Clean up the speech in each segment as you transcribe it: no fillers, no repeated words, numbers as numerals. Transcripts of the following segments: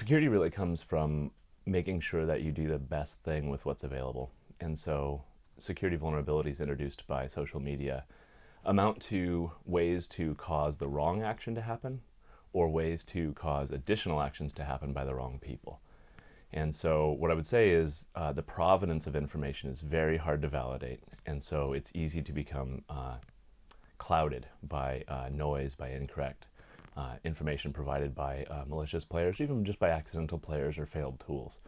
security really comes from making sure that you do the best thing with what's available. And so security vulnerabilities introduced by social media amount to ways to cause the wrong action to happen or ways to cause additional actions to happen by the wrong people. And so what I would say is the provenance of information is very hard to validate. And so it's easy to become clouded by noise, by incorrect information provided by malicious players, even just by accidental players or failed tools.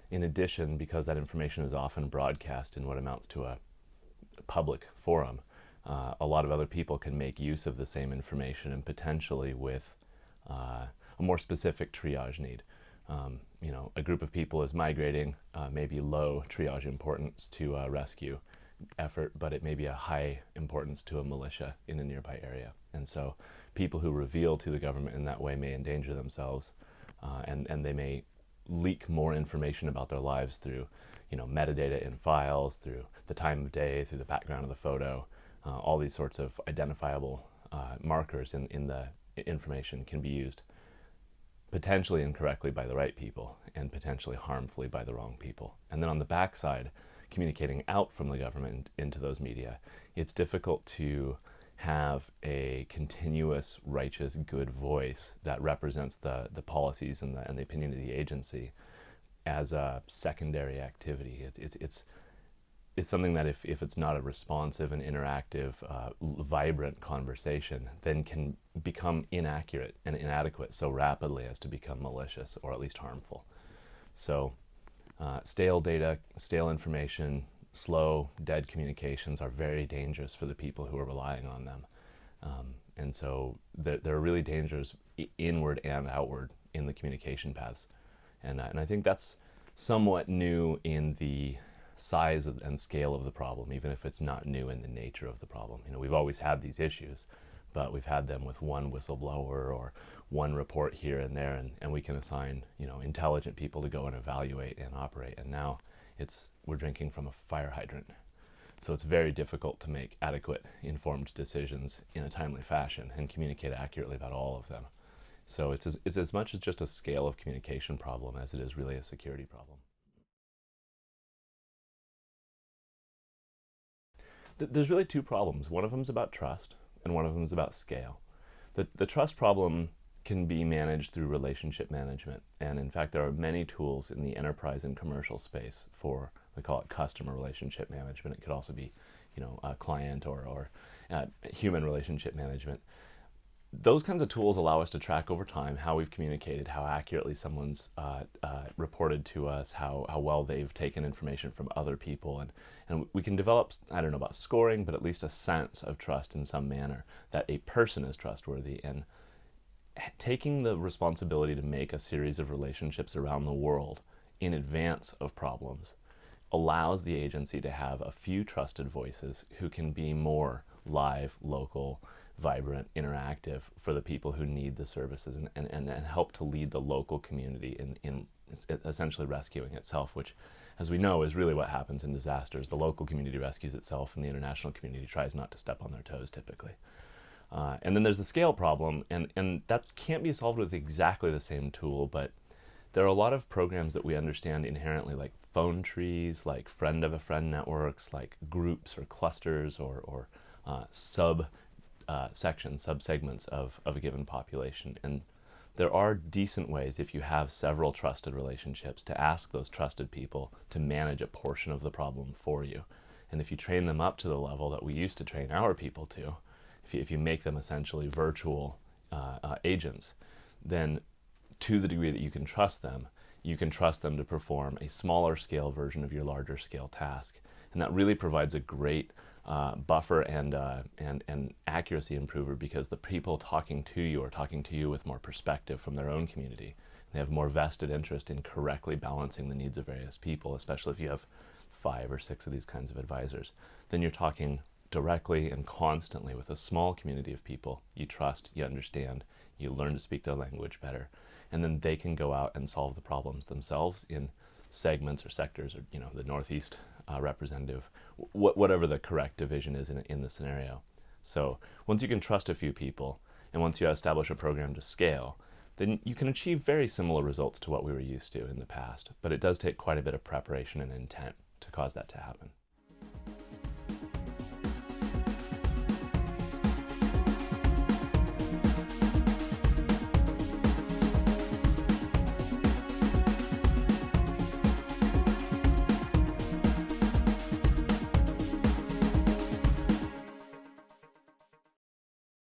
In addition, because that information is often broadcast in what amounts to a public forum, a lot of other people can make use of the same information and potentially with a more specific triage need. A group of people is migrating, maybe low triage importance to a rescue effort, but it may be a high importance to a militia in a nearby area. And so people who reveal to the government in that way may endanger themselves, and they may leak more information about their lives through metadata in files, through the time of day, through the background of the photo. All these sorts of identifiable markers in the information can be used potentially incorrectly by the right people and potentially harmfully by the wrong people. And then on the backside, communicating out from the government into those media, it's difficult to have a continuous, righteous, good voice that represents the policies and the opinion of the agency as a secondary activity. It's something that if it's not a responsive and interactive, vibrant conversation, then can become inaccurate and inadequate so rapidly as to become malicious or at least harmful. So stale data, stale information, slow, dead communications are very dangerous for the people who are relying on them. And so there are really dangers inward and outward in the communication paths. And I think that's somewhat new in the size and scale of the problem, even if it's not new in the nature of the problem. We've always had these issues, but we've had them with one whistleblower or one report here and there, and we can assign intelligent people to go and evaluate and operate. And now we're drinking from a fire hydrant. So it's very difficult to make adequate, informed decisions in a timely fashion and communicate accurately about all of them. So it's as much as just a scale of communication problem as it is really a security problem. There's really two problems. One of them is about trust, and one of them is about scale. The trust problem can be managed through relationship management, and in fact there are many tools in the enterprise and commercial space for, we call it customer relationship management. It could also be client or human relationship management. Those kinds of tools allow us to track over time how we've communicated, how accurately someone's reported to us, how well they've taken information from other people, and we can develop, I don't know about scoring, but at least a sense of trust in some manner, that a person is trustworthy. And taking the responsibility to make a series of relationships around the world in advance of problems allows the agency to have a few trusted voices who can be more live, local, vibrant, interactive for the people who need the services, and help to lead the local community in essentially rescuing itself, which, as we know, is really what happens in disasters. The local community rescues itself and the international community tries not to step on their toes typically. And then there's the scale problem, and that can't be solved with exactly the same tool, but there are a lot of programs that we understand inherently, like phone trees, like friend of a friend networks, like groups or clusters or subsegments of a given population. And there are decent ways, if you have several trusted relationships, to ask those trusted people to manage a portion of the problem for you. And if you train them up to the level that we used to train our people to, if you make them essentially virtual agents, then to the degree that you can trust them to perform a smaller scale version of your larger scale task. And that really provides a great buffer and accuracy improver, because the people talking to you are talking to you with more perspective from their own community. They have more vested interest in correctly balancing the needs of various people, especially if you have 5 or 6 of these kinds of advisors. Then you're talking directly and constantly with a small community of people you trust, you understand, you learn to speak their language better, and then they can go out and solve the problems themselves in segments or sectors, or the Northeast representative, whatever the correct division is in the scenario. So once you can trust a few people, and once you establish a program to scale, then you can achieve very similar results to what we were used to in the past. But it does take quite a bit of preparation and intent to cause that to happen.